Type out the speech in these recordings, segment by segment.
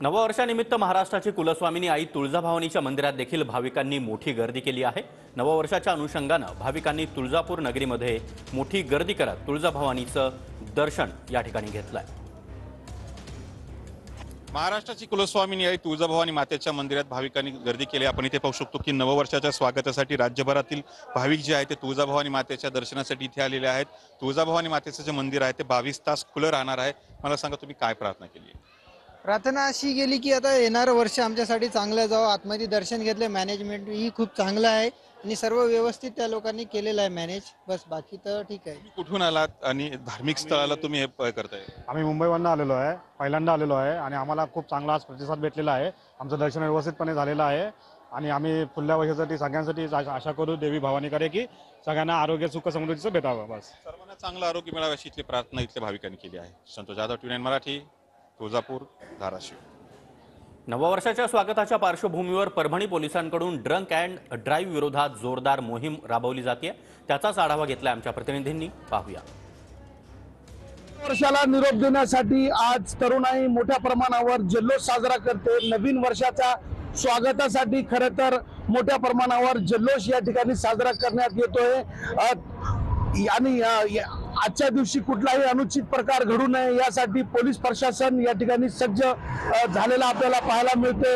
नववर्षानिमित्त महाराष्ट्राची कुलस्वामिनी आई तुळजाभवानीच्या मंदिरात देखील भाविकांनी मोठी गर्दी केली आहे। नववर्षाच्या अनुषंगानं भाविकांनी तुळजापूर नगरीमध्ये मोठी गर्दी करत तुळजाभवानीचं दर्शन या ठिकाणी घेतलंय। महाराष्ट्राची कुलस्वामिनी आई तुळजाभवानी मातेच्या मंदिरात भाविकांनी गर्दी केली। आपण इथे पाहू शकतो की नववर्षाच्या स्वागतासाठी राज्यभरातील भाविक जे आहेत ते तुळजाभवानी मातेच्या दर्शनासाठी इथे आलेले आहेत। तुळजाभवानी मातेचं जे मंदिर आहे ते 22 तास खुलं राहणार आहे। मला सांगा तुम्ही काय प्रार्थना केली आहे? प्रार्थना अशी गेली की आता येणारं वर्ष आमच्यासाठी चांगलं जावं। आतमध्ये दर्शन घेतले, मॅनेजमेंट ही खूप चांगलं आहे आणि सर्व व्यवस्थित त्या लोकांनी केलेलं आहे मॅनेज। बस बाकी तर ठीक आहे। कुठून आलात आणि धार्मिक स्थळाला तुम्ही हे करताय? आम्ही मुंबईवरून आलेलो आहे, पहिल्यांदा आलेलो आहे आणि आम्हाला खूप चांगला आज प्रतिसाद भेटलेला आहे। आमचं दर्शन व्यवस्थितपणे झालेलं आहे आणि आम्ही पुढल्या वर्षासाठी सगळ्यांसाठी आशा करू देवी भवानीकडे की सगळ्यांना आरोग्य सुख समृद्धीचं भेटावं। बस सर्वांना चांगलं आरोग्य मिळावं अशी इथली प्रार्थना इथल्या भाविकांनी केली आहे। संतोष जाधव, TVNine मराठी, तुळजापूर, धाराशिव। नववर्षाच्या स्वागताच्या पार्श्वभूमीवर परभणी पोलिसांकडून ड्रंक अँड ड्राईव्ह विरोधात जोरदार मोहीम राबवली जाते। त्याचाच आढावा घेतला आमच्या प्रतिनिधींनी, पाहूया। वर्षाला निरोप देण्यासाठी आज तरुणाई मोठ्या प्रमाणावर जल्लोष साजरा करते। नवीन वर्षाच्या स्वागतासाठी खरं तर मोठ्या प्रमाणावर जल्लोष या ठिकाणी साजरा करण्यात येतोय आणि आजच्या दिवशी कुठलाही अनुचित प्रकार घडू नये यासाठी पोलीस प्रशासन या ठिकाणी सज्ज झालेला आपल्याला पाहायला मिळते।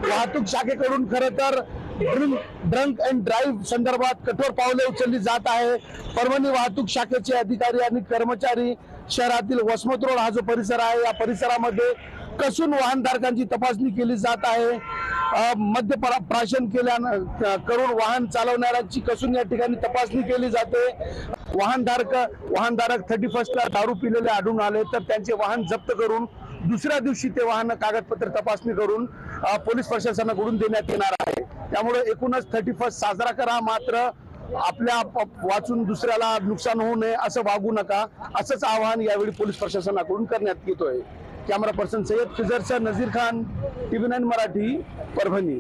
वाहतूक शाखेकडून खरं तर ड्रंक अँड ड्राईव्ह संदर्भात कठोर पावले उचलली जात आहे। परभणी वाहतूक शाखेचे अधिकारी आणि कर्मचारी शहरातील वसमत रोड हा जो परिसर आहे या परिसरामध्ये कसून वाहनधारकांची तपासणी केली जात आहे। मद्यप्राशन करून वाहन चालवणाऱ्यांची कसून या ठिकाणी तपासणी केली जाते। वाहनधारक 31 ला दारू पिलेले आढळून आले तर त्यांचे वाहन जप्त करून दुसऱ्या दिवशी ते वाहन कागदपत्र तपासणी करून पोलीस प्रशासनाकडून देण्यात येणार आहे। त्यामुळे एकूणच 31 साजरा करा, मात्र आपल्या वाचून दुसऱ्याला नुकसान होऊ नये असं वागू नका, असंच आवाहन यावेळी पोलीस प्रशासनाकडून करण्यात येतोय। कॅमेरा पर्सन सय्यद खिजरसह नजीर खान, TVNine मराठी, परभणी।